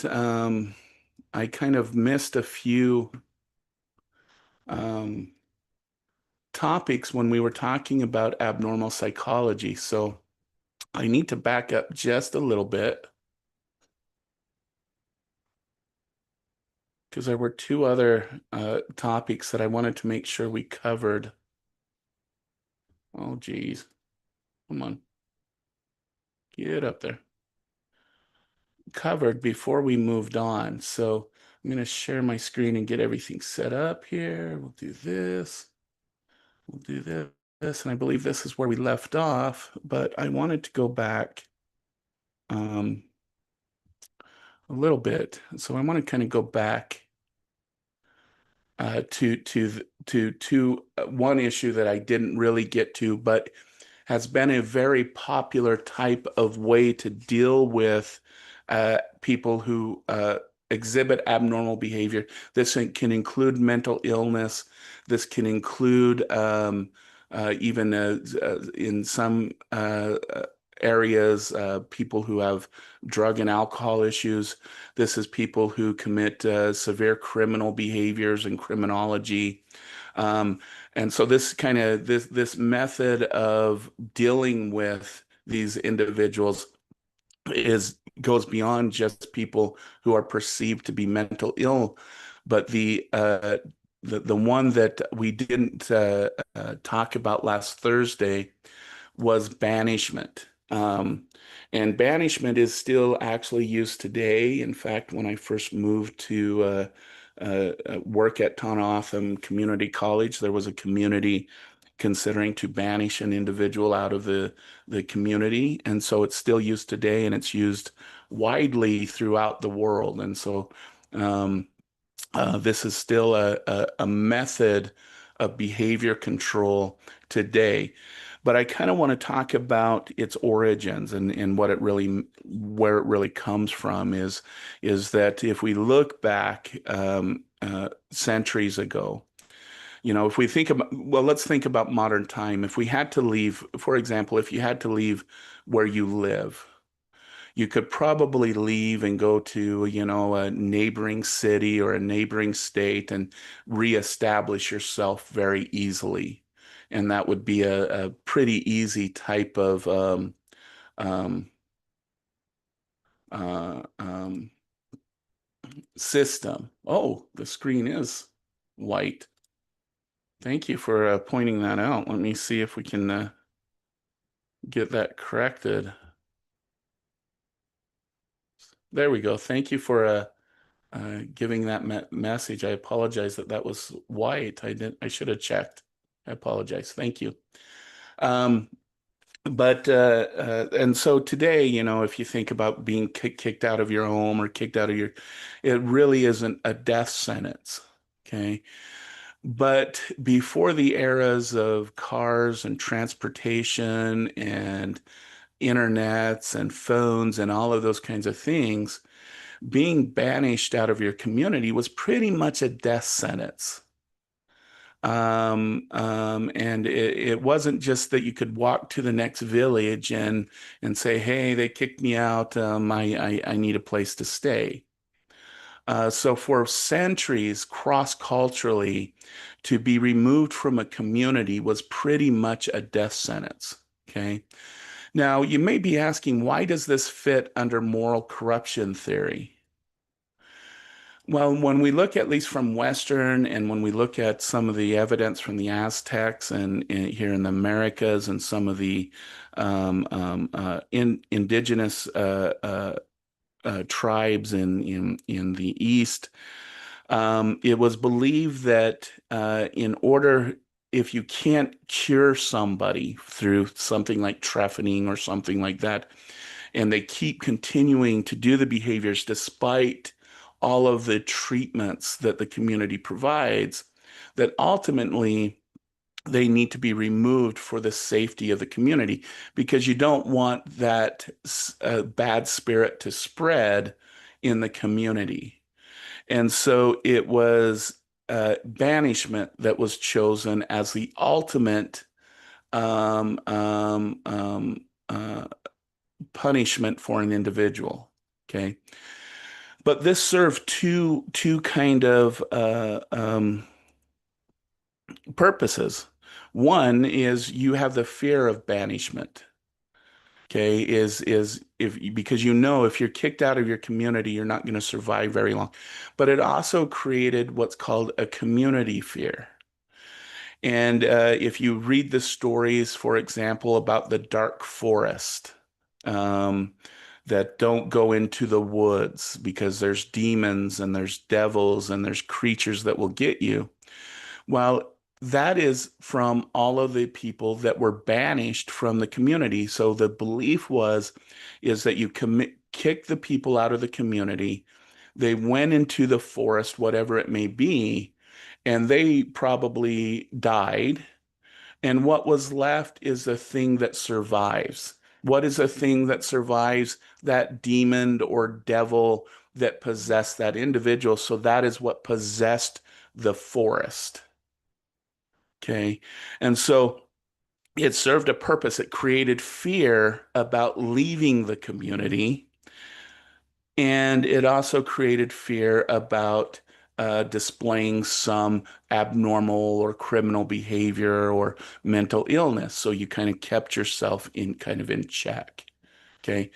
I kind of missed a few um, topics when we were talking about abnormal psychology. So I need to back up just a little bit because there were two other topics that I wanted to make sure we covered. Oh, geez. Come on, get up there. Covered before we moved on. So I'm going to share my screen and get everything set up here. We'll do this. We'll do this. And I believe this is where we left off, but I wanted to go back um, a little bit. So I want to kind of go back to one issue that I didn't really get to, but has been a very popular type of way to deal with people who exhibit abnormal behavior. This can include mental illness. This can include even in some areas, people who have drug and alcohol issues. This is people who commit severe criminal behaviors and criminology. Um, and so this method of dealing with these individuals is goes beyond just people who are perceived to be mental ill, but the one that we didn't talk about last Thursday was banishment. And banishment is still actually used today. In fact, when I first moved to work at Tonatham Community College, there was a community considering to banish an individual out of the community. And so it's still used today and it's used widely throughout the world. And so um, this is still a method of behavior control today. But I kind of want to talk about its origins and what it really, where it really comes from is that if we look back centuries ago, if we think about, well, let's think about modern time. If we had to leave, for example, if you had to leave where you live, you could probably leave and go to, a neighboring city or a neighboring state and reestablish yourself very easily. And that would be a pretty easy type of um, um, system. Oh, the screen is white. Thank you for pointing that out. Let me see if we can get that corrected. There we go. Thank you for giving that message. I apologize that that was white. I should have checked. I apologize. Thank you. Um, and so today, if you think about being kicked out of your home or kicked out of it really isn't a death sentence. Okay. But before the eras of cars and transportation and internets and phones and all of those kinds of things, being banished out of your community was pretty much a death sentence. And it wasn't just that you could walk to the next village and say, "Hey, they kicked me out. I need a place to stay." So for centuries, cross-culturally, to be removed from a community was pretty much a death sentence. Okay. Now, you may be asking, why does this fit under moral corruption theory? Well, when we look at least from Western and when we look at some of the evidence from the Aztecs and here in the Americas and some of the indigenous tribes in the East, it was believed that in order, if you can't cure somebody through something like trephining or something like that, and they keep continuing to do the behaviors despite all of the treatments that the community provides, that ultimately they need to be removed for the safety of the community because you don't want that bad spirit to spread in the community. And so it was banishment that was chosen as the ultimate um, um, um, uh, punishment for an individual. Okay. But this served two kind of purposes. One is you have the fear of banishment. Okay, is if because you know if you're kicked out of your community, you're not going to survive very long. But it also created what's called a community fear. And if you read the stories, for example, about the dark forest, um, that don't go into the woods because there's demons and there's devils and there's creatures that will get you. Well, that is from all of the people that were banished from the community. So the belief was is that you kick the people out of the community. They went into the forest, whatever it may be, and they probably died. And what was left is the thing that survives. What is a thing that survives? That demon or devil that possessed that individual. So that is what possessed the forest. Okay. And so it served a purpose. It created fear about leaving the community. And it also created fear about displaying some abnormal or criminal behavior or mental illness. So you kind of kept yourself in kind of in check. Okay.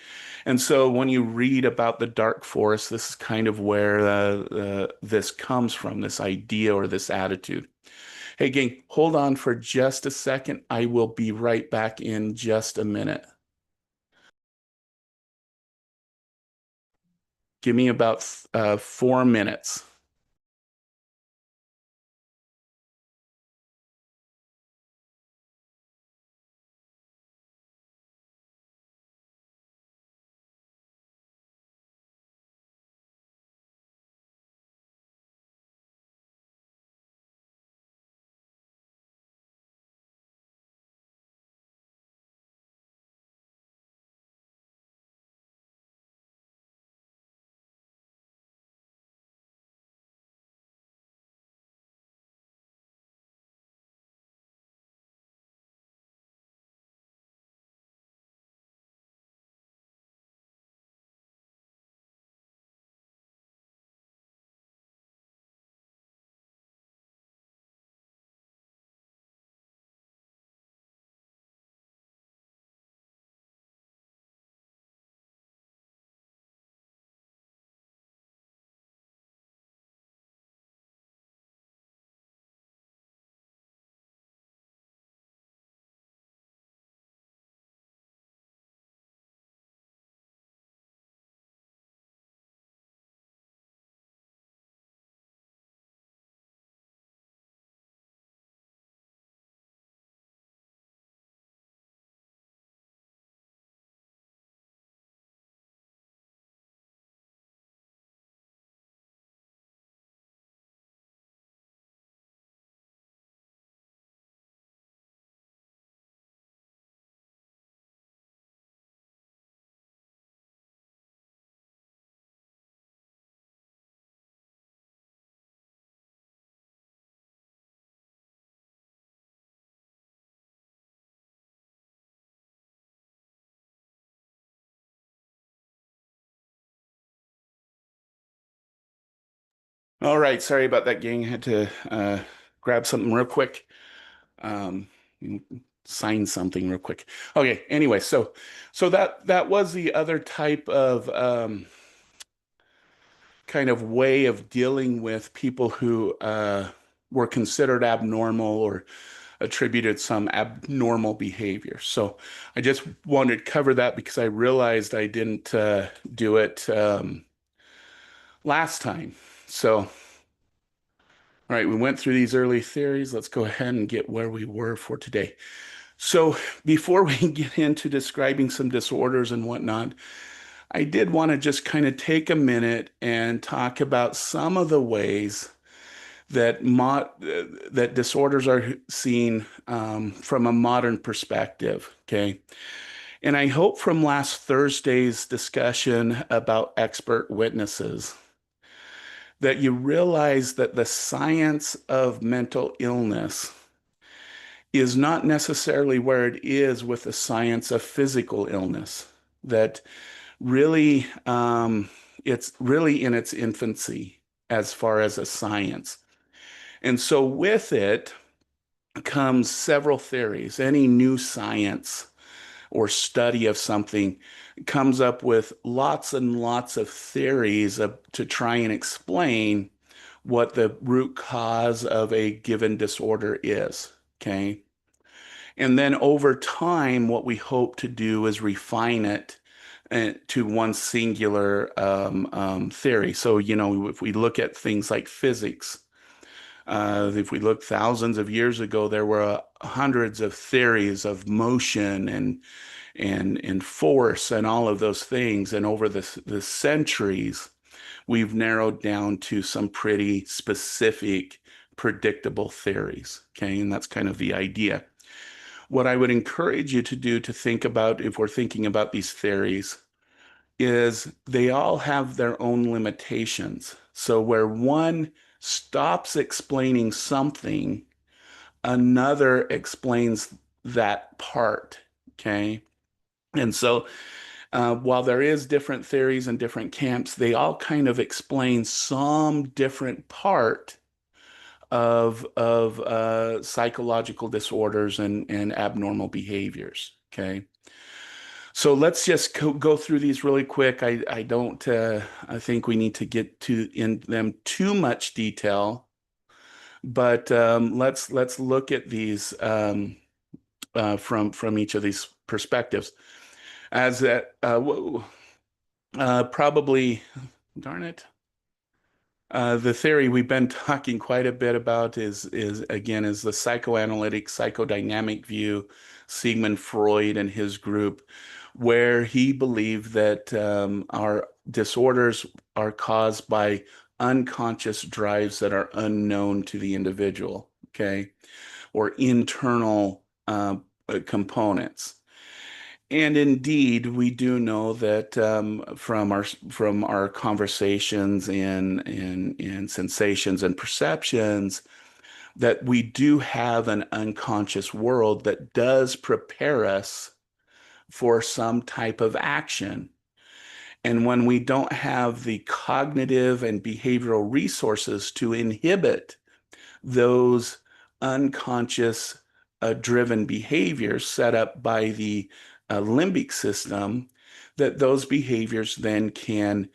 And so when you read about the dark forest, this is kind of where this comes from, this idea or this attitude. Hey, gang, hold on for just a second. I will be right back in just a minute. Give me about 4 minutes. All right, sorry about that, gang. I had to grab something real quick. Um, sign something real quick. Okay, anyway, so that was the other type of kind of way of dealing with people who were considered abnormal or attributed some abnormal behavior. So I just wanted to cover that because I realized I didn't do it last time. So, all right, we went through these early theories. Let's go ahead and get where we were for today. So, before we get into describing some disorders and whatnot, I did want to just kind of take a minute and talk about some of the ways that that disorders are seen from a modern perspective. Okay, and I hope from last Thursday's discussion about expert witnesses that you realize that the science of mental illness is not necessarily where it is with the science of physical illness. That really, It's really in its infancy as far as a science. And so with it comes several theories. Any new science or study of something comes up with lots and lots of theories to try and explain what the root cause of a given disorder is. Okay. And then over time, what we hope to do is refine it to one singular theory. So, if we look at things like physics, if we look thousands of years ago, there were hundreds of theories of motion and force and all of those things. And over the centuries, we've narrowed down to some pretty specific, predictable theories. Okay, and that's kind of the idea. What I would encourage you to do to think about if we're thinking about these theories is they all have their own limitations. So where one stops explaining something, another explains that part. Okay. And so while there is different theories and different camps, they all kind of explain some different part of psychological disorders and abnormal behaviors. Okay. So let's just go through these really quick. I don't I think we need to get to in them too much detail, but let's look at these from each of these perspectives. As that whoa, probably darn it. The theory we've been talking quite a bit about is again is the psychoanalytic psychodynamic view, Sigmund Freud and his group, where he believed that our disorders are caused by unconscious drives that are unknown to the individual, okay, or internal components. And indeed, we do know that from our conversations and sensations and perceptions that we do have an unconscious world that does prepare us for some type of action. And when we don't have the cognitive and behavioral resources to inhibit those unconscious driven behaviors set up by the limbic system, that those behaviors then can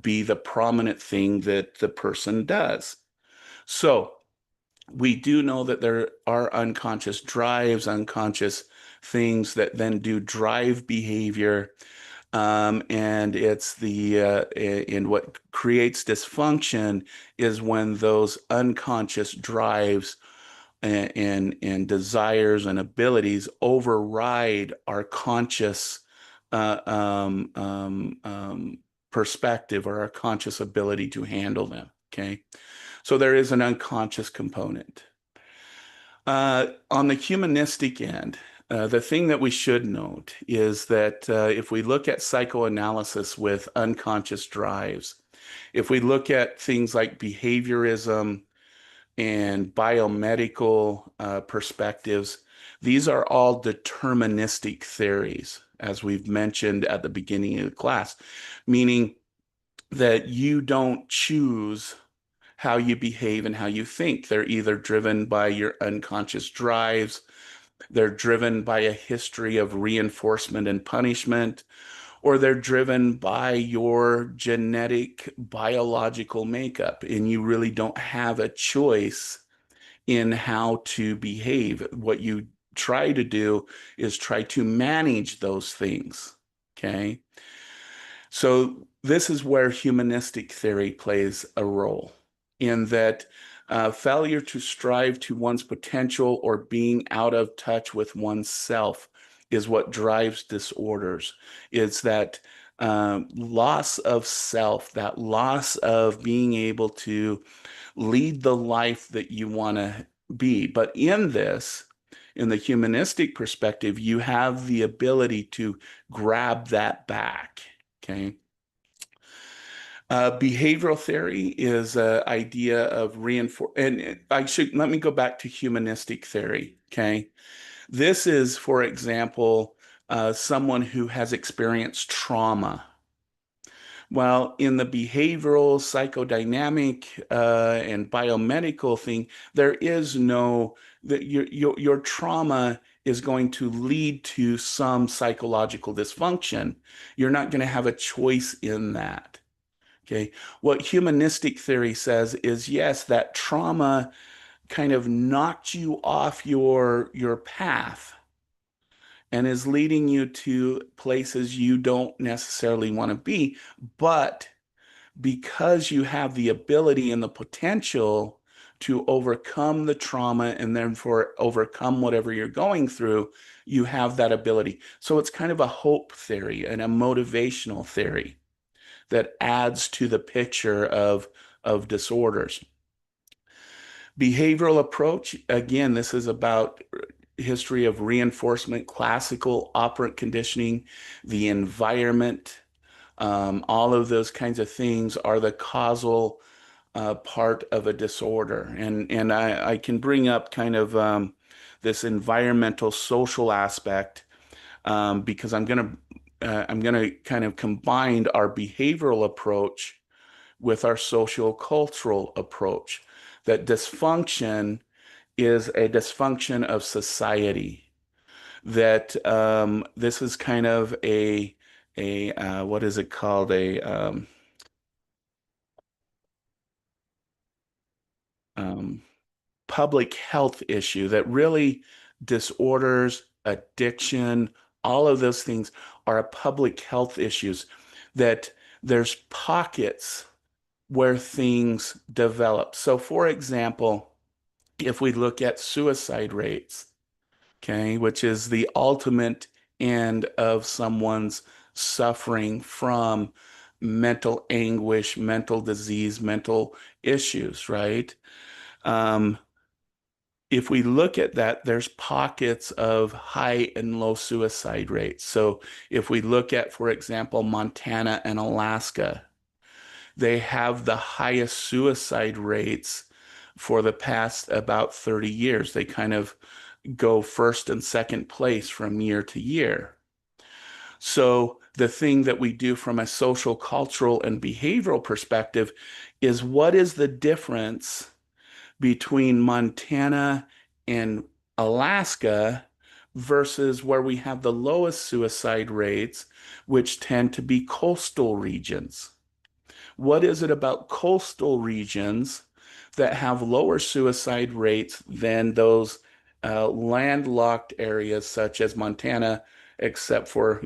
be the prominent thing that the person does. So we do know that there are unconscious drives, unconscious things that then do drive behavior. And it's in what creates dysfunction is when those unconscious drives and desires and abilities override our conscious uh, um, um, um, perspective or our conscious ability to handle them. Okay. So there is an unconscious component. On the humanistic end, the thing that we should note is that if we look at psychoanalysis with unconscious drives, if we look at things like behaviorism and biomedical perspectives, these are all deterministic theories, as we've mentioned at the beginning of the class, meaning that you don't choose how you behave and how you think. They're either driven by your unconscious drives, they're driven by a history of reinforcement and punishment, or they're driven by your genetic biological makeup, and you really don't have a choice in how to behave. What you try to do is try to manage those things. Okay. So this is where humanistic theory plays a role in that failure to strive to one's potential or being out of touch with oneself is what drives disorders. It's that loss of self, that loss of being able to lead the life that you want to be. But in this, in the humanistic perspective, you have the ability to grab that back. Okay. Behavioral theory is an idea of reinforce, and I should let me go back to humanistic theory. Okay. This is, for example, someone who has experienced trauma While in the behavioral, psychodynamic, and biomedical thing, there is no that your trauma is going to lead to some psychological dysfunction. You're not going to have a choice in that. Okay. What humanistic theory says is yes, that trauma kind of knocked you off your path and is leading you to places you don't necessarily want to be, but because you have the ability and the potential to overcome the trauma and therefore overcome whatever you're going through, you have that ability. So it's kind of a hope theory and a motivational theory that adds to the picture of disorders. Behavioral approach, again, this is about history of reinforcement, classical operant conditioning, the environment, all of those kinds of things are the causal part of a disorder. And I can bring up kind of this environmental social aspect because I'm gonna kind of combine our behavioral approach with our social cultural approach. That dysfunction is a dysfunction of society. That this is kind of a what is it called, a um, public health issue that really disorders, addiction, all of those things are public health issues that there's pockets where things develop. So, for example, if we look at suicide rates, okay, which is the ultimate end of someone's suffering from mental anguish, mental disease, mental issues, right? Um, if we look at that, there's pockets of high and low suicide rates. So if we look at, for example, Montana and Alaska, they have the highest suicide rates for the past about 30 years. They kind of go first and second place from year to year. So the thing that we do from a social, cultural, and behavioral perspective is what is the difference between Montana and Alaska versus where we have the lowest suicide rates, which tend to be coastal regions. What is it about coastal regions that have lower suicide rates than those landlocked areas such as Montana, except for,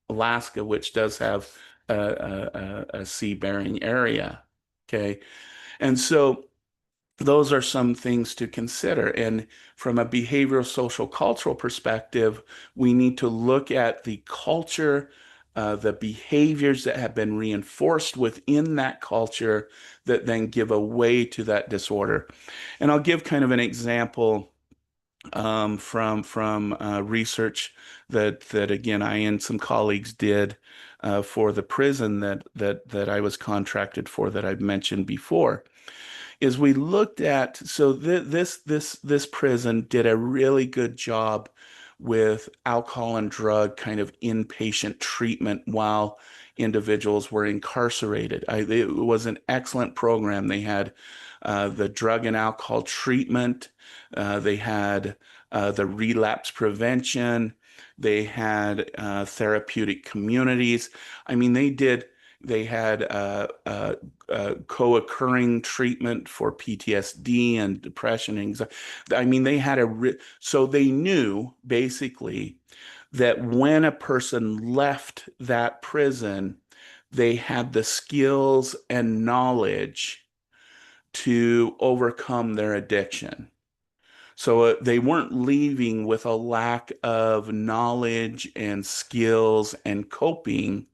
Alaska, which does have a sea-bearing area? Okay. And so those are some things to consider. And from a behavioral, social, cultural perspective, we need to look at the culture, the behaviors that have been reinforced within that culture that then give a way to that disorder. And I'll give kind of an example from research that again I and some colleagues did for the prison that I was contracted for that I've mentioned before is we looked at so this prison did a really good job with alcohol and drug kind of inpatient treatment while individuals were incarcerated. It was an excellent program. They had the drug and alcohol treatment. They had the relapse prevention. They had therapeutic communities. I mean, they had co-occurring treatment for PTSD and depression and anxiety. I mean, so they knew basically that when a person left that prison, they had the skills and knowledge to overcome their addiction. So they weren't leaving with a lack of knowledge and skills and coping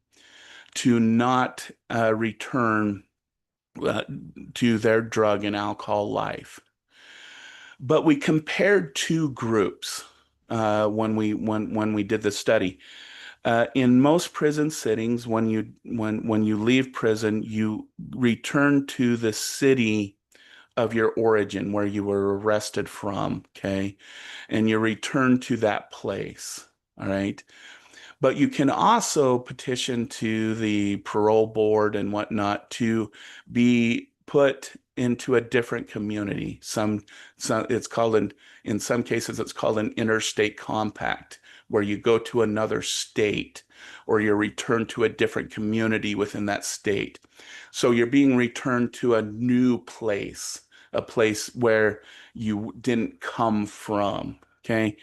to not return uh, to their drug and alcohol life. But we compared two groups when we did the study. In most prison sittings, when you leave prison, you return to the city of your origin where you were arrested from, okay? And you return to that place, all right? But you can also petition to the parole board and whatnot to be put into a different community. Some it's called in some cases it's called an interstate compact, where you go to another state or you're returned to a different community within that state. So you're being returned to a new place, a place where you didn't come from. Okay.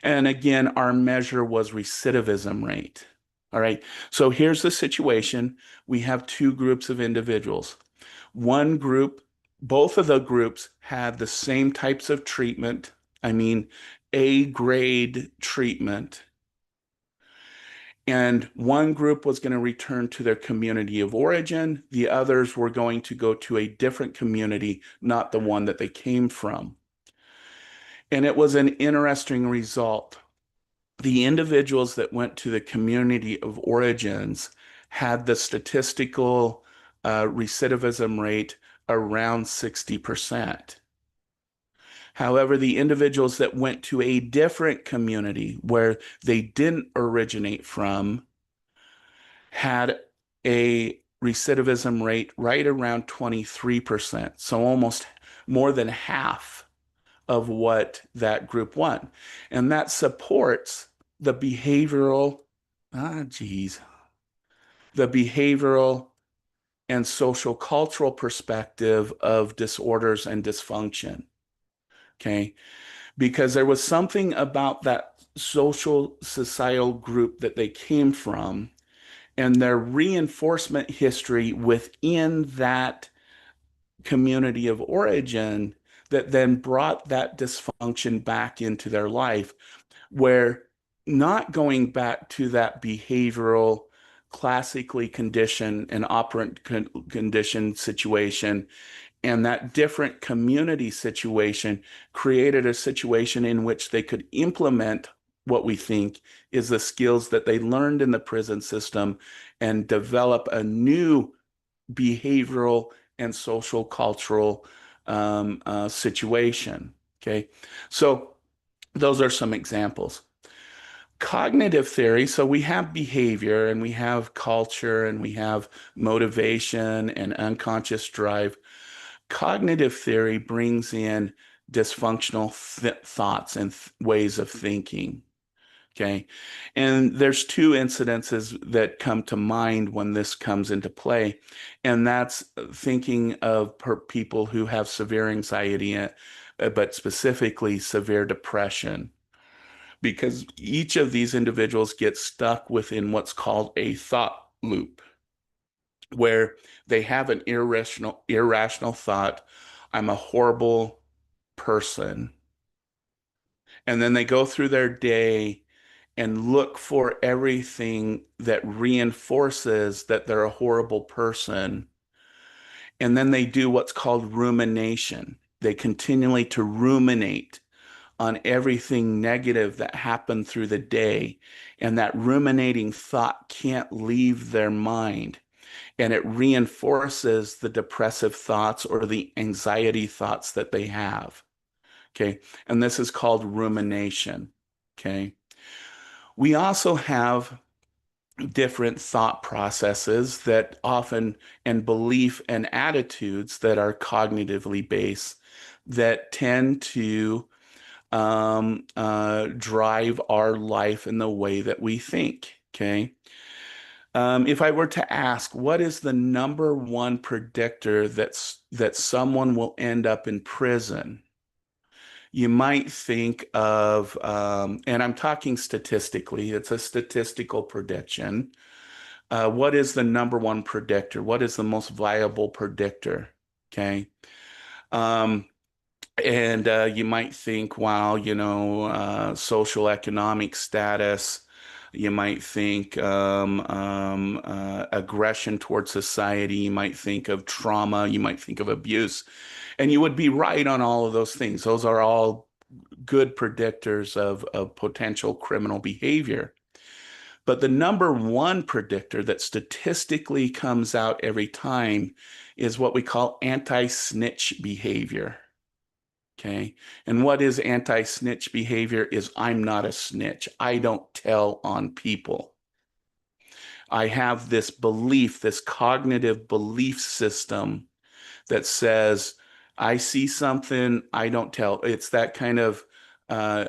And again, our measure was recidivism rate. All right. So here's the situation. We have two groups of individuals. One group, both of the groups had the same types of treatment. I mean, A grade treatment. And one group was going to return to their community of origin. The others were going to go to a different community, not the one that they came from. And it was an interesting result. The individuals that went to the community of origins had the statistical recidivism rate around 60%. However, the individuals that went to a different community where they didn't originate from had a recidivism rate right around 23%. So almost more than half of what that group won. And that supports the behavioral, geez, the behavioral and social cultural perspective of disorders and dysfunction. Okay. Because there was something about that social societal group that they came from and their reinforcement history within that community of origin that then brought that dysfunction back into their life, where not going back to that behavioral, classically conditioned and operant conditioned situation and that different community situation created a situation in which they could implement what we think is the skills that they learned in the prison system and develop a new behavioral and social cultural situation. Okay. So those are some examples. Cognitive theory. So we have behavior and we have culture and we have motivation and unconscious drive. Cognitive theory brings in dysfunctional thoughts and ways of thinking. Okay. And there's two incidences that come to mind when this comes into play. And that's thinking of people who have severe anxiety, but specifically severe depression, because each of these individuals gets stuck within what's called a thought loop, where they have an irrational thought, I'm a horrible person. And then they go through their day and look for everything that reinforces that they're a horrible person. And then they do what's called rumination. They continually to ruminate on everything negative that happened through the day. And that ruminating thought can't leave their mind. And it reinforces the depressive thoughts or the anxiety thoughts that they have. Okay. And this is called rumination. Okay. We also have different thought processes that often, and belief and attitudes that are cognitively based that tend to drive our life in the way that we think. Okay. If I were to ask, what is the number one predictor that someone will end up in prison? You might think of, and I'm talking statistically, it's a statistical prediction. What is the number one predictor? What is the most viable predictor? Okay. Um, and you might think, wow, social economic status. You might think aggression towards society. You might think of trauma. You might think of abuse. And you would be right on all of those things. Those are all good predictors of potential criminal behavior. But the number one predictor that statistically comes out every time is what we call anti-snitch behavior. Okay. And what is anti-snitch behavior is I'm not a snitch. I don't tell on people. I have this belief, this cognitive belief system that says, I see something, I don't tell. It's that kind of uh,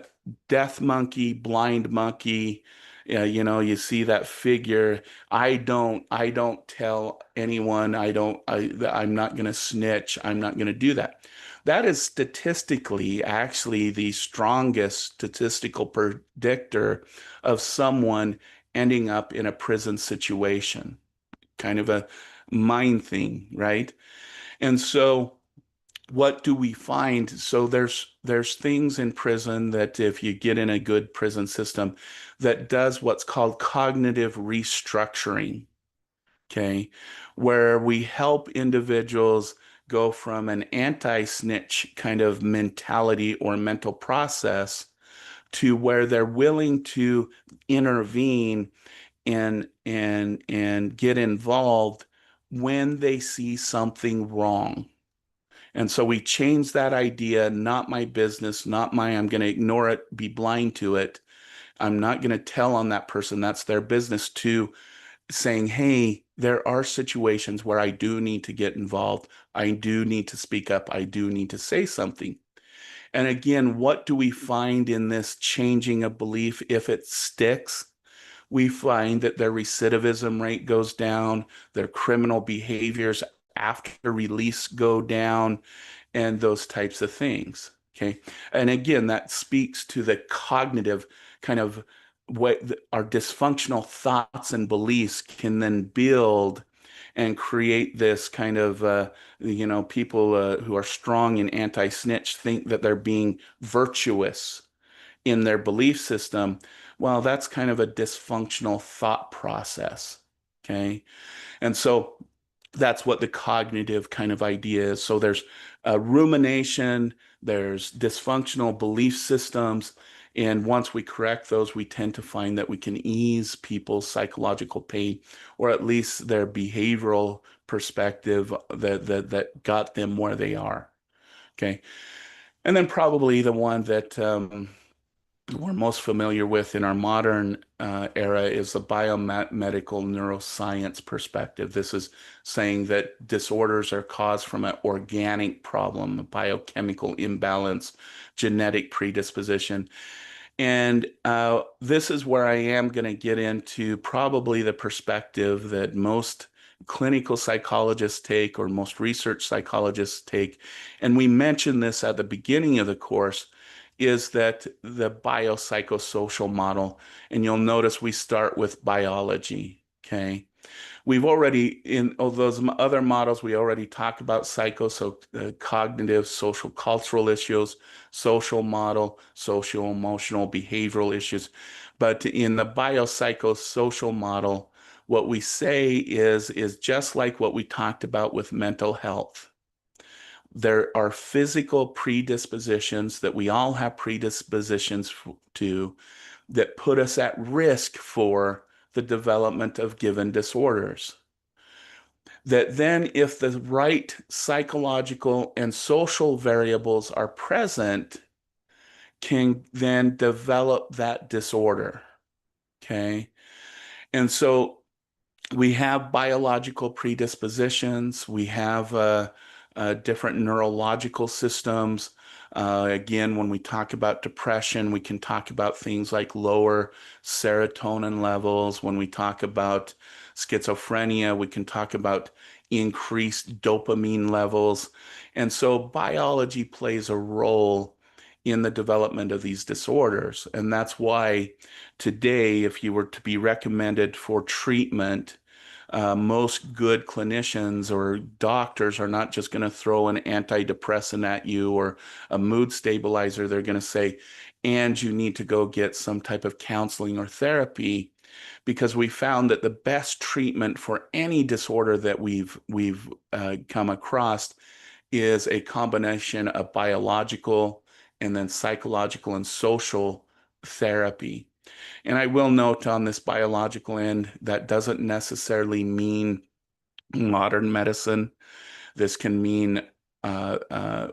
deaf monkey, blind monkey. You see that figure. I don't tell anyone. I'm not going to snitch. I'm not going to do that. That is statistically actually the strongest statistical predictor of someone ending up in a prison situation, kind of a mind thing, right? And so what do we find? So there's things in prison that if you get in a good prison system that does what's called cognitive restructuring, okay, where we help individuals go from an anti-snitch kind of mentality or mental process to where they're willing to intervene and get involved when they see something wrong. And so we changed that idea, not my business, not my, I'm going to ignore it, be blind to it. I'm not going to tell on that person, that's their business, to saying, hey, there are situations where I do need to get involved. I do need to speak up. I do need to say something. And again, what do we find in this changing of belief if it sticks? We find that their recidivism rate goes down, their criminal behaviors after release go down, and those types of things. Okay. And again, that speaks to the cognitive kind of what our dysfunctional thoughts and beliefs can then build and create this kind of, people who are strong in anti-snitch think that they're being virtuous in their belief system. Well, that's kind of a dysfunctional thought process. Okay. And so that's what the cognitive kind of idea is. So there's rumination, there's dysfunctional belief systems. And once we correct those, we tend to find that we can ease people's psychological pain, or at least their behavioral perspective that got them where they are. Okay. And then probably the one that we're most familiar with in our modern era is the biomedical neuroscience perspective. This is saying that disorders are caused from an organic problem, a biochemical imbalance, genetic predisposition. And this is where I am going to get into probably the perspective that most clinical psychologists take, or most research psychologists take. And we mentioned this at the beginning of the course, is that the biopsychosocial model. And you'll notice we start with biology. Okay. We've already, in all those other models, we already talked about so cognitive, social, cultural issues, social model, social, emotional, behavioral issues. But in the biopsychosocial model, what we say is just like what we talked about with mental health. There are physical predispositions that we all have predispositions to that put us at risk for the development of given disorders. That then, if the right psychological and social variables are present, can then develop that disorder. Okay. And so we have biological predispositions, we have different neurological systems. Again, when we talk about depression, we can talk about things like lower serotonin levels. When we talk about schizophrenia, we can talk about increased dopamine levels. And so biology plays a role in the development of these disorders. And that's why today, if you were to be recommended for treatment, most good clinicians or doctors are not just going to throw an antidepressant at you or a mood stabilizer. They're going to say, and you need to go get some type of counseling or therapy, because we found that the best treatment for any disorder that we've come across is a combination of biological and then psychological and social therapy. And I will note on this biological end, that doesn't necessarily mean modern medicine. This can mean uh, uh,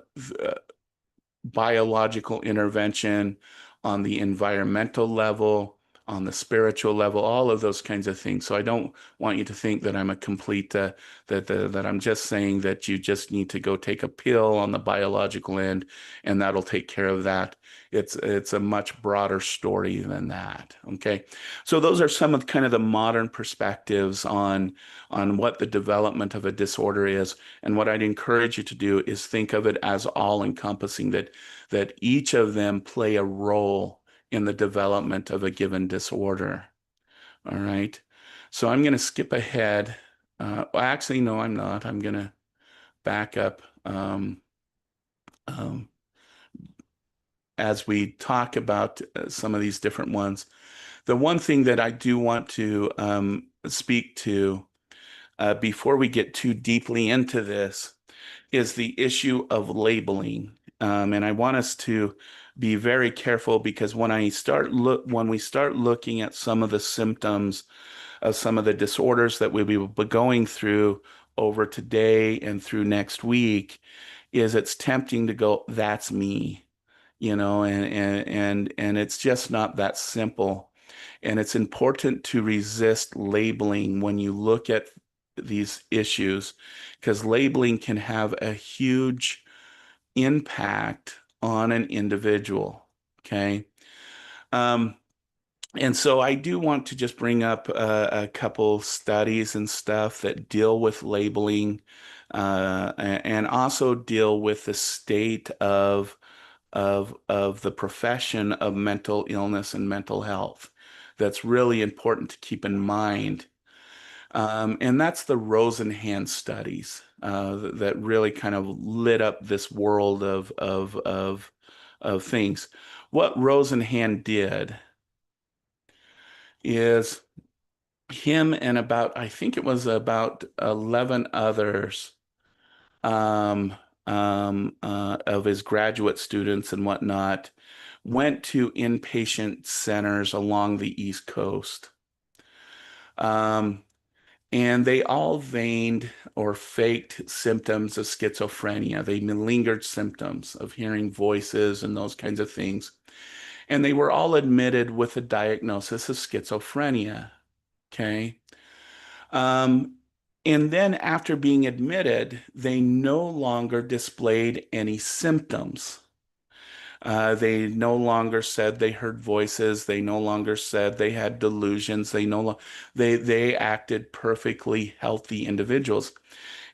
biological intervention on the environmental level, on the spiritual level, all of those kinds of things. So I don't want you to think that I'm a complete that I'm just saying that you just need to go take a pill on the biological end and that'll take care of that. It's a much broader story than that. Okay. So those are some of kind of the modern perspectives on what the development of a disorder is. And what I'd encourage you to do is think of it as all encompassing, that each of them play a role in the development of a given disorder. All right. So I'm going to skip ahead. Well, actually, no, I'm not. I'm going to back up um, as we talk about some of these different ones. The one thing that I do want to speak to before we get too deeply into this is the issue of labeling. And I want us to be very careful because when we start looking at some of the symptoms of some of the disorders that we will be going through over today and through next week, is it's tempting to go, that's me, and it's just not that simple. And it's important to resist labeling when you look at these issues, because labeling can have a huge impact on an individual. Okay. Um, and so I do want to just bring up a couple studies and stuff that deal with labeling, and also deal with the state of the profession of mental illness and mental health. That's really important to keep in mind. And that's the Rosenhan studies that really kind of lit up this world of things. What Rosenhan did is him and about, I think it was about 11 others um, of his graduate students and whatnot went to inpatient centers along the East Coast. Um, and they all veined or faked symptoms of schizophrenia. They malingered symptoms of hearing voices and those kinds of things. And they were all admitted with a diagnosis of schizophrenia. Okay. Um, and then after being admitted, they no longer displayed any symptoms. They no longer said they heard voices. They no longer said they had delusions. They acted perfectly healthy individuals.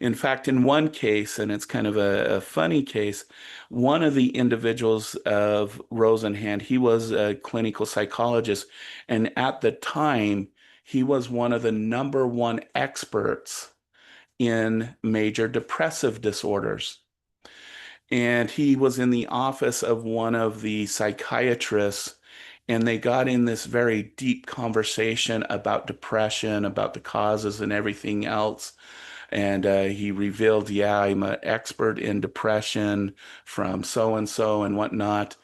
In fact, in one case, and it's kind of a funny case, one of the individuals of Rosenhan, he was a clinical psychologist, and at the time, he was one of the number one experts in major depressive disorders. And he was in the office of one of the psychiatrists, and they got in this very deep conversation about depression, about the causes and everything else. And he revealed, yeah, I'm an expert in depression from so and so and whatnot.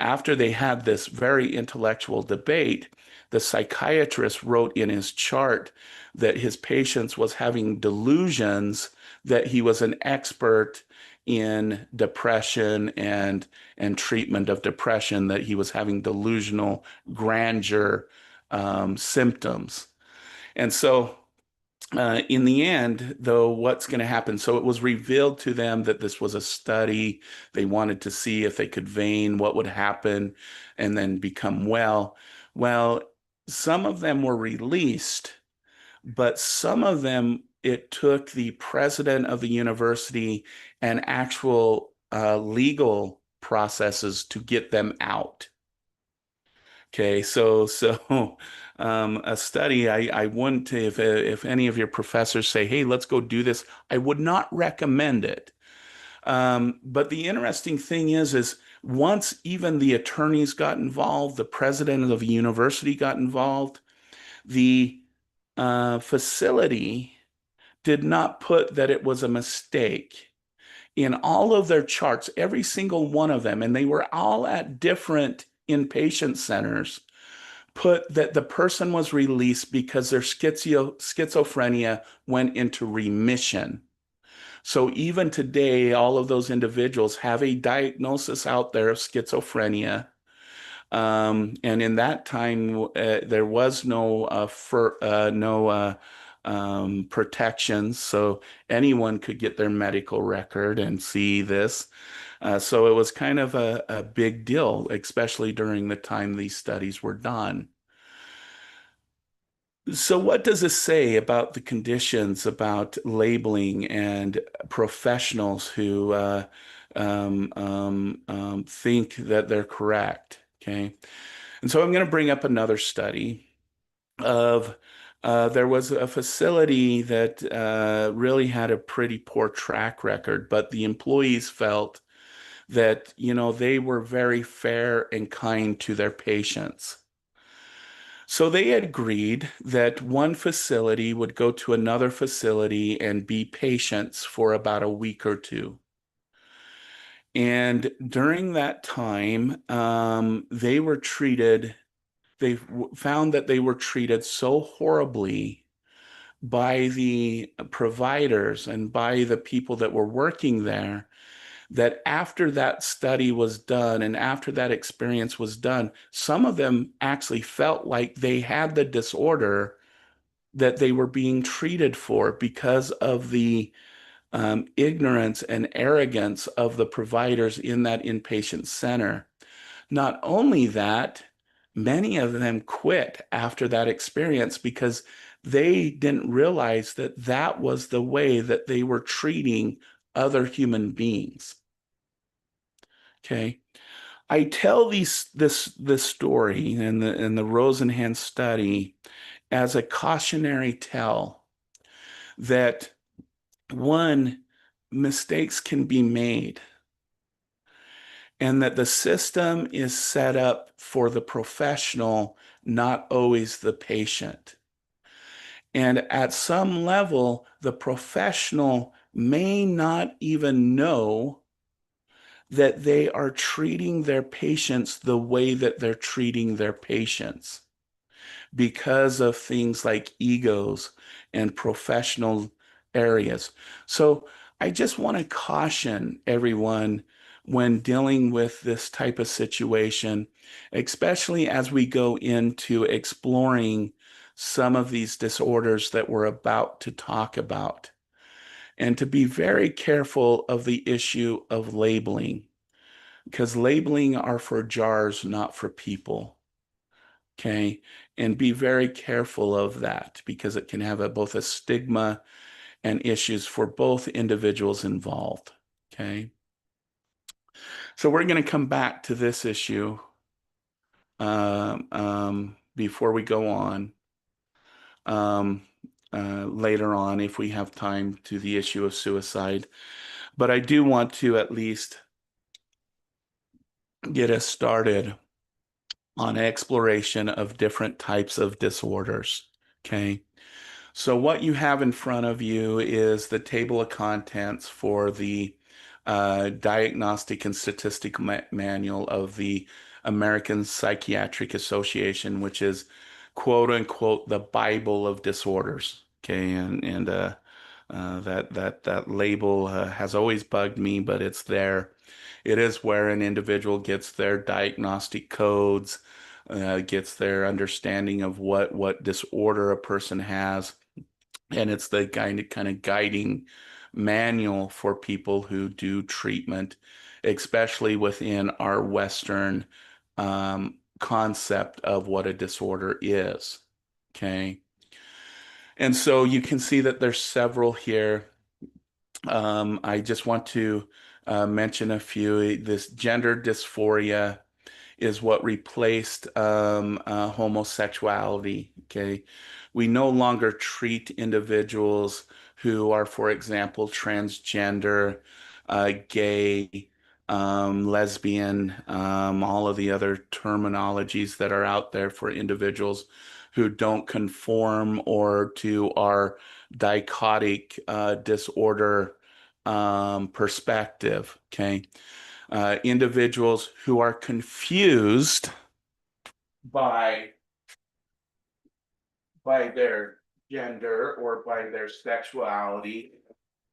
After they had this very intellectual debate, the psychiatrist wrote in his chart that his patients was having delusions that he was an expert in depression and treatment of depression, that he was having delusional grandeur symptoms. And so in the end, though, what's going to happen? So it was revealed to them that this was a study. They wanted to see if they could vein what would happen and then become well. Well, some of them were released, but some of them, it took the president of the university and actual legal processes to get them out. Okay, so a study, I wouldn't, if any of your professors say, hey, let's go do this, I would not recommend it. But the interesting thing is once even the attorneys got involved, the president of the university got involved, the facility did not put that it was a mistake in all of their charts, every single one of them, and they were all at different inpatient centers, put that the person was released because their schizophrenia went into remission. So even today, all of those individuals have a diagnosis out there of schizophrenia. And in that time, there was no protections, so anyone could get their medical record and see this. So it was kind of a big deal, especially during the time these studies were done. So, what does this say about the conditions, about labeling and professionals who think that they're correct? Okay. And so I'm going to bring up another study of there was a facility that really had a pretty poor track record, but the employees felt that, they were very fair and kind to their patients. So they agreed that one facility would go to another facility and be patients for about a week or two. And during that time, they found that they were treated so horribly by the providers and by the people that were working there that after that study was done and after that experience was done, some of them actually felt like they had the disorder that they were being treated for because of the ignorance and arrogance of the providers in that inpatient center. Not only that, many of them quit after that experience because they didn't realize that that was the way that they were treating other human beings. Okay. I tell this story in the Rosenhan study as a cautionary tale that one, mistakes can be made, and that the system is set up for the professional, not always the patient. And at some level, the professional may not even know that they are treating their patients the way that they're treating their patients because of things like egos and professional areas. So I just want to caution everyone when dealing with this type of situation, especially as we go into exploring some of these disorders that we're about to talk about, and to be very careful of the issue of labeling, because labeling are for jars, not for people. Okay. And be very careful of that because it can have both a stigma and issues for both individuals involved. Okay. So we're going to come back to this issue before we go on um, later on, if we have time, to the issue of suicide. But I do want to at least get us started on exploration of different types of disorders. Okay. So what you have in front of you is the table of contents for the Diagnostic and Statistical Manual of the American Psychiatric Association, which is quote unquote the Bible of disorders. Okay, and that label has always bugged me, but it's there. It is where an individual gets their diagnostic codes, gets their understanding of what disorder a person has, and it's the kind of guiding manual for people who do treatment, especially within our Western concept of what a disorder is. Okay. And so you can see that there's several here. I just want to mention a few. This gender dysphoria is what replaced homosexuality. Okay. We no longer treat individuals who are, for example, transgender, gay, lesbian, all of the other terminologies that are out there for individuals who don't conform or to our dichotic disorder perspective. Okay. Individuals who are confused by their gender or by their sexuality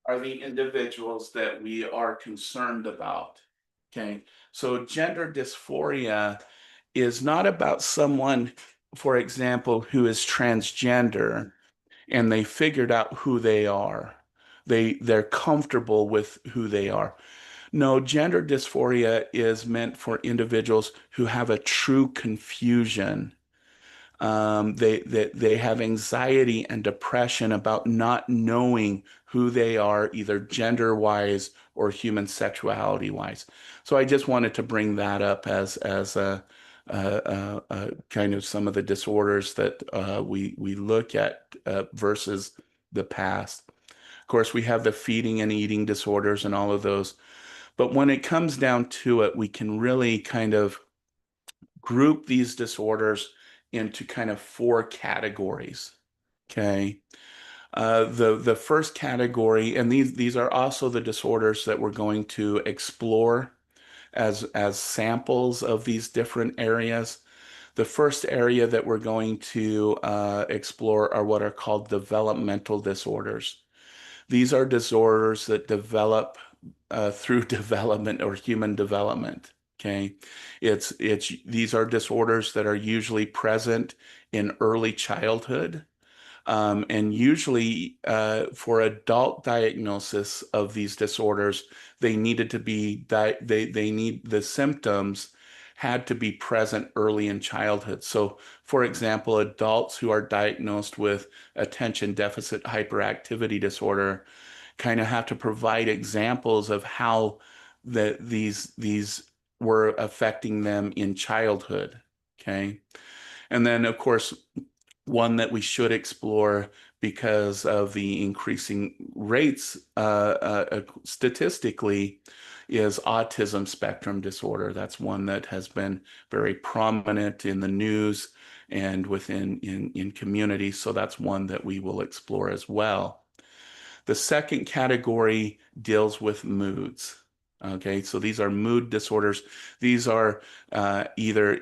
are the individuals that we are concerned about. Okay, so gender dysphoria is not about someone, for example, who is transgender and they figured out who they are. They're comfortable with who they are. No, gender dysphoria is meant for individuals who have a true confusion. They have anxiety and depression about not knowing who they are, either gender-wise or human sexuality-wise. So I just wanted to bring that up as a kind of some of the disorders that we look at versus the past. Of course, we have the feeding and eating disorders and all of those. But when it comes down to it, we can really kind of group these disorders into kind of four categories. Okay. The first category, and these are also the disorders that we're going to explore as samples of these different areas. The first area that we're going to explore are what are called developmental disorders. These are disorders that develop through development or human development. Okay, it's these are disorders that are usually present in early childhood, and usually for adult diagnosis of these disorders, they needed to be they need the symptoms had to be present early in childhood. So, for example, adults who are diagnosed with attention deficit hyperactivity disorder kind of have to provide examples of how these were affecting them in childhood. Okay. And then, of course, one that we should explore because of the increasing rates statistically is autism spectrum disorder. That's one that has been very prominent in the news and within in community. So that's one that we will explore as well. The second category deals with moods. Okay, so these are mood disorders. These are either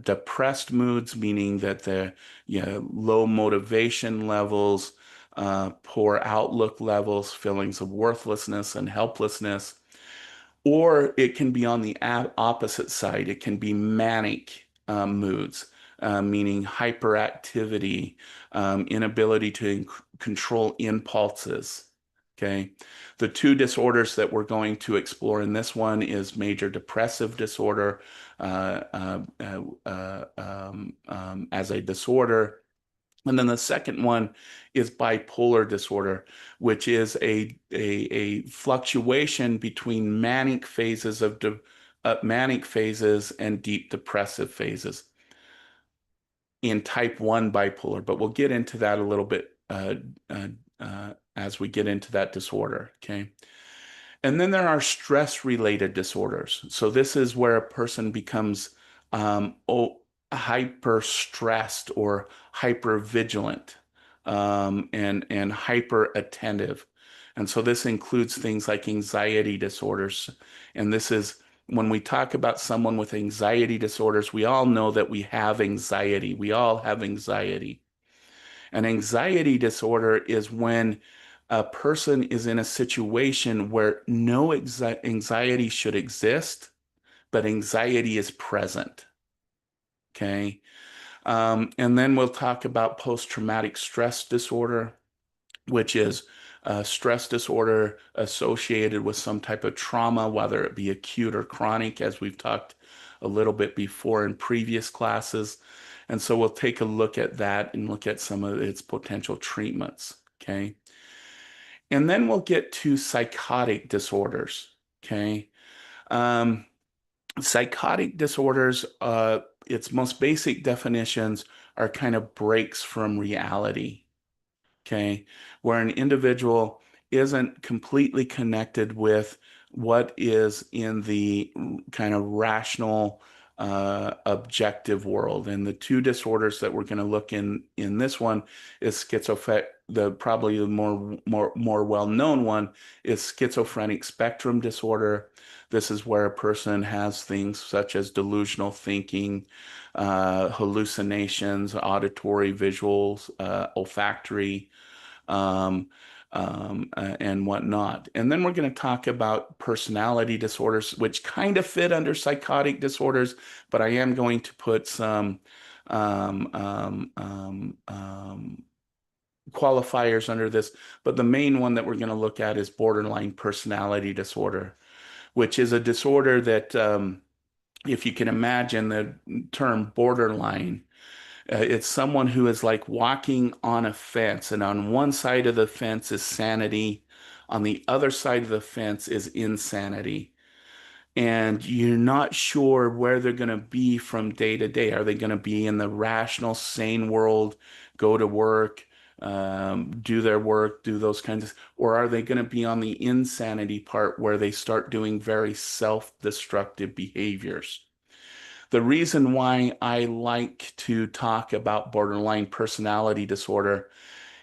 depressed moods, meaning that they're low motivation levels, poor outlook levels, feelings of worthlessness and helplessness, or it can be on the opposite side. It can be manic moods, meaning hyperactivity, inability to control impulses. Okay. The two disorders that we're going to explore in this one is major depressive disorder as a disorder. And then the second one is bipolar disorder, which is a fluctuation between manic phases and deep depressive phases in type 1 bipolar. But we'll get into that a little bit as we get into that disorder. Okay. And then there are stress-related disorders. So this is where a person becomes hyper stressed or hyper vigilant and hyper attentive. And so this includes things like anxiety disorders. And this is when we talk about someone with anxiety disorders, we all know that we have anxiety. We all have anxiety. An anxiety disorder is when a person is in a situation where no anxiety should exist, but anxiety is present. Okay. And then we'll talk about post-traumatic stress disorder, which is a stress disorder associated with some type of trauma, whether it be acute or chronic, as we've talked a little bit before in previous classes. And so we'll take a look at that and look at some of its potential treatments. Okay. And then we'll get to psychotic disorders. Okay. Um, Psychotic disorders, its most basic definitions are kind of breaks from reality. Okay. Where an individual isn't completely connected with what is in the kind of rational, objective world. And the two disorders that we're going to look in this one is schizophrenic. The probably the more well-known one is schizophrenic spectrum disorder. This is where a person has things such as delusional thinking, hallucinations, auditory, visuals, olfactory, um, and whatnot. And then we're going to talk about personality disorders, which kind of fit under psychotic disorders, but I am going to put some um, um, um, um, qualifiers under this. But the main one that we're going to look at is borderline personality disorder, which is a disorder that, if you can imagine the term borderline, it's someone who is like walking on a fence, and on one side of the fence is sanity, on the other side of the fence is insanity. And you're not sure where they're going to be from day to day. Are they going to be in the rational, sane world, go to work, do their work, do those kinds of, or are they going to be on the insanity part where they start doing very self-destructive behaviors? The reason why I like to talk about borderline personality disorder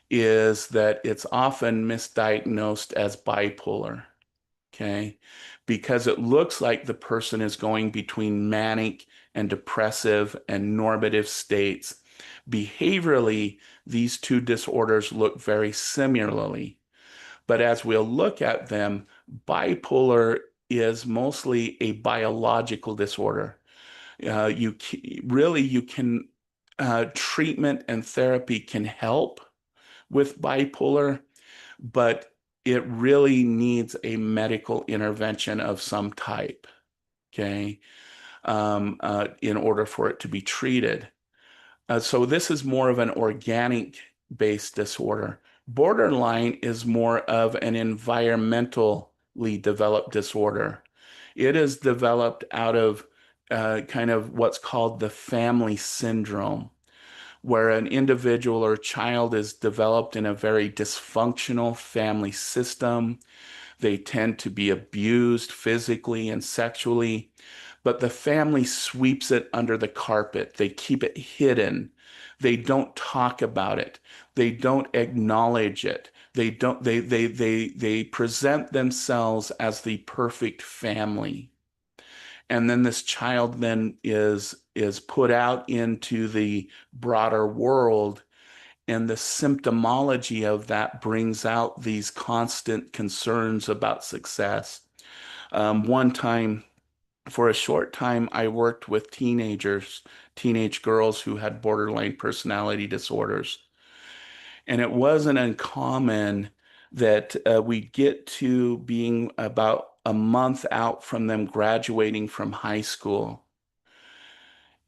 is that it's often misdiagnosed as bipolar, okay? Because it looks like the person is going between manic and depressive and normative states. Behaviorally, these two disorders look very similarly, but as we'll look at them, bipolar is mostly a biological disorder. Really, you can, treatment and therapy can help with bipolar, but it really needs a medical intervention of some type, okay, in order for it to be treated. So this is more of an organic based disorder. Borderline is more of an environmentally developed disorder. It is developed out of kind of what's called the family syndrome, where an individual or child is developed in a very dysfunctional family system. They tend to be abused physically and sexually, but the family sweeps it under the carpet. They keep it hidden. They don't talk about it. They don't acknowledge it. They present themselves as the perfect family. And then this child then is put out into the broader world, and the symptomology of that brings out these constant concerns about success. One time, for a short time, I worked with teenage girls who had borderline personality disorders. And it wasn't uncommon that we get to being about a month out from them graduating from high school.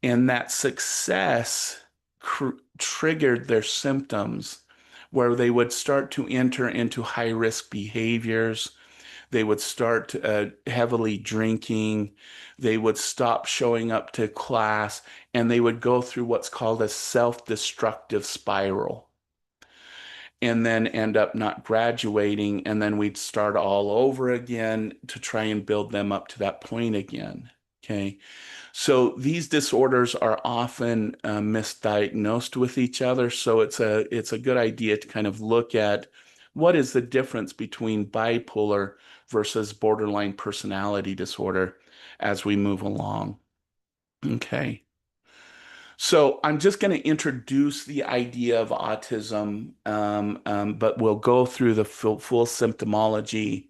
And that success triggered their symptoms where they would start to enter into high risk behaviors. They would start heavily drinking. They would stop showing up to class, and they would go through what's called a self-destructive spiral and then end up not graduating. And then we'd start all over again to try and build them up to that point again. Okay. So these disorders are often misdiagnosed with each other. So it's a good idea to kind of look at what is the difference between bipolar versus borderline personality disorder as we move along. Okay. So I'm just going to introduce the idea of autism, but we'll go through the full symptomology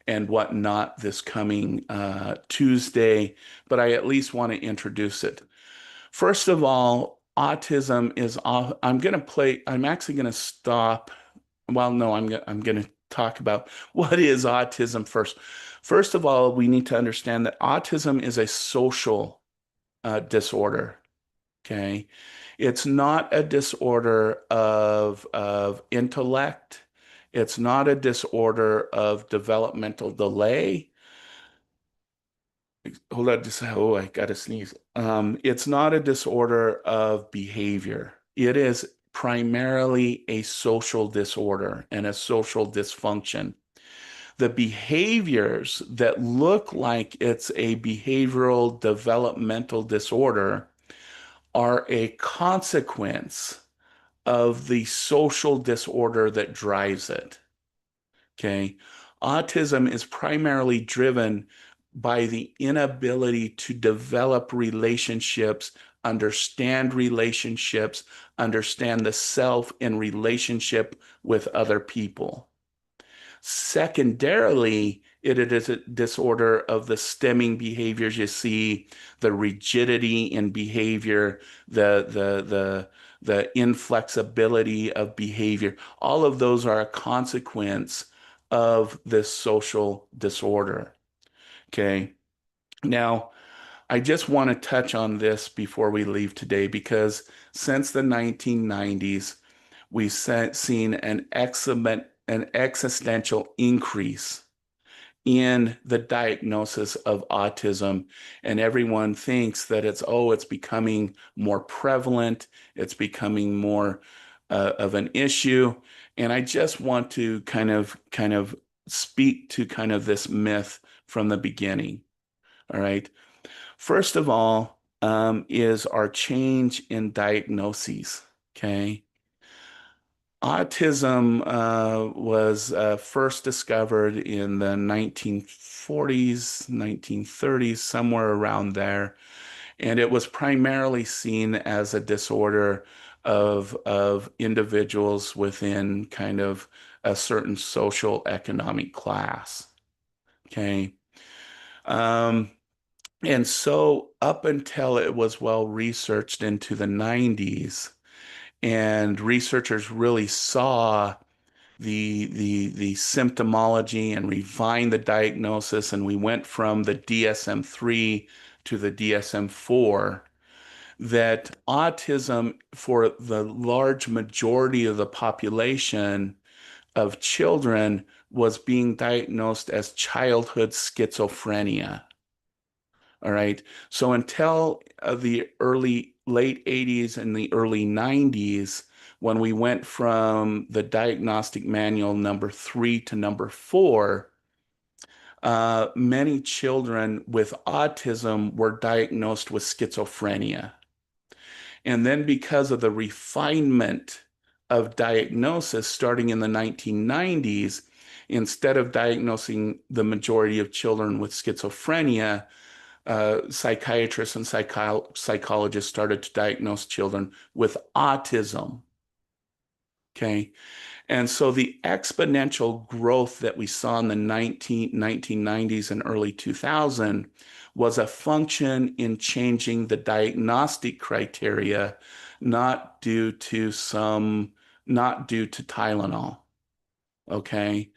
and whatnot this coming Tuesday, but I at least want to introduce it. First of all, autism is, I'm actually going to stop. Well, no, I'm going to talk about what is autism first. First of all, we need to understand that autism is a social disorder. Okay. It's not a disorder of intellect. It's not a disorder of developmental delay. Hold on, just, oh, I gotta sneeze. It's not a disorder of behavior. It is primarily a social disorder and a social dysfunction. The behaviors that look like it's a behavioral developmental disorder are a consequence of the social disorder that drives it. Okay. Autism is primarily driven by the inability to develop relationships, understand the self in relationship with other people. Secondarily, it is a disorder of the stemming behaviors you see, the rigidity in behavior, the inflexibility of behavior. All of those are a consequence of this social disorder. Okay. Now, I just want to touch on this before we leave today because since the 1990s, we've seen an existential increase in the diagnosis of autism, and everyone thinks that it's becoming more prevalent, it's becoming more of an issue, and I just want to kind of speak to kind of this myth from the beginning. All right. First of all, is our change in diagnoses. Okay. Autism was first discovered in the 1940s, 1930s, somewhere around there. And it was primarily seen as a disorder of individuals within kind of a certain social economic class. Okay. Um, and so up until it was well researched into the 90s, and researchers really saw the symptomology and refined the diagnosis, and we went from the DSM-3 to the DSM-4, that autism for the large majority of the population of children was being diagnosed as childhood schizophrenia. All right. So until the late 80s and the early 90s, when we went from the diagnostic manual number 3 to number 4, many children with autism were diagnosed with schizophrenia. And then because of the refinement of diagnosis starting in the 1990s, instead of diagnosing the majority of children with schizophrenia, psychiatrists and psychologists started to diagnose children with autism. Okay. And so the exponential growth that we saw in the 1990s and early 2000 was a function in changing the diagnostic criteria, not due to Tylenol. Okay.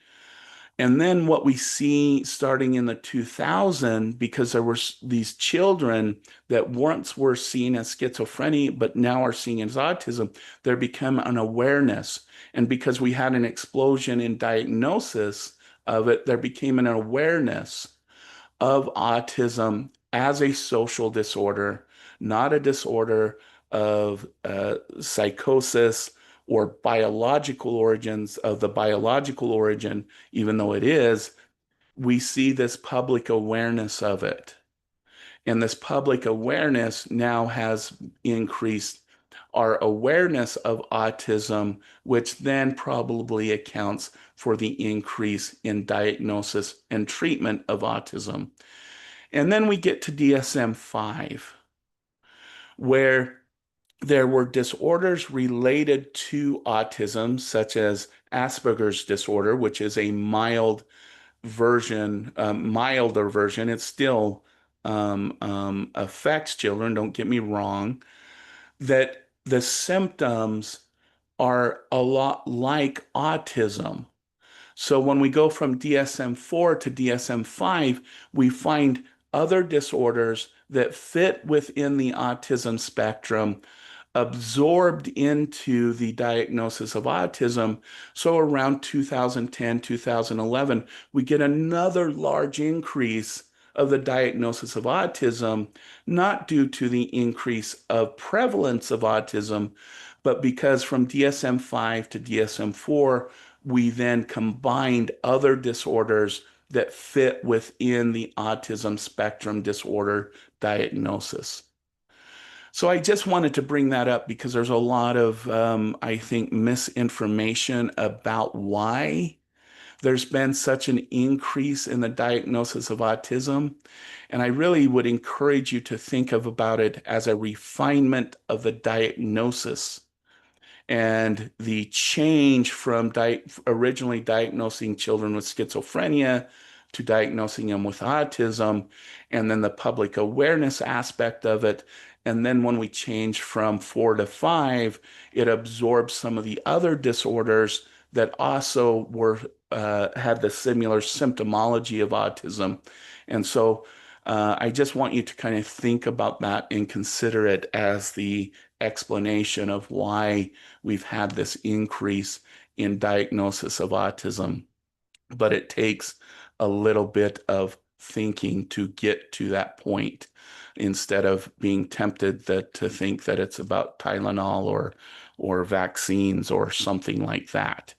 And then what we see starting in the 2000, because there were these children that once were seen as schizophrenia, but now are seen as autism, there became an awareness. And because we had an explosion in diagnosis of it, there became an awareness of autism as a social disorder, not a disorder of psychosis or biological origins of the biological origin, even though it is, we see this public awareness of it. And this public awareness now has increased our awareness of autism, which then probably accounts for the increase in diagnosis and treatment of autism. And then we get to DSM-5, where there were disorders related to autism, such as Asperger's disorder, which is a milder version. It still affects children, don't get me wrong, that the symptoms are a lot like autism. So when we go from DSM-4 to DSM-5, we find other disorders that fit within the autism spectrum absorbed into the diagnosis of autism. So around 2010, 2011, we get another large increase of the diagnosis of autism, not due to the increase of prevalence of autism, but because from DSM-5 to DSM-4, we then combined other disorders that fit within the autism spectrum disorder diagnosis. So I just wanted to bring that up because there's a lot of, I think, misinformation about why there's been such an increase in the diagnosis of autism. And I really would encourage you to think of about it as a refinement of the diagnosis And the change from originally diagnosing children with schizophrenia to diagnosing them with autism, and then the public awareness aspect of it. And then when we change from 4 to 5, it absorbs some of the other disorders that also were had the similar symptomology of autism. And so I just want you to kind of think about that and consider it as the explanation of why we've had this increase in diagnosis of autism. But it takes a little bit of thinking to get to that point instead of being tempted to think that it's about Tylenol or vaccines or something like that.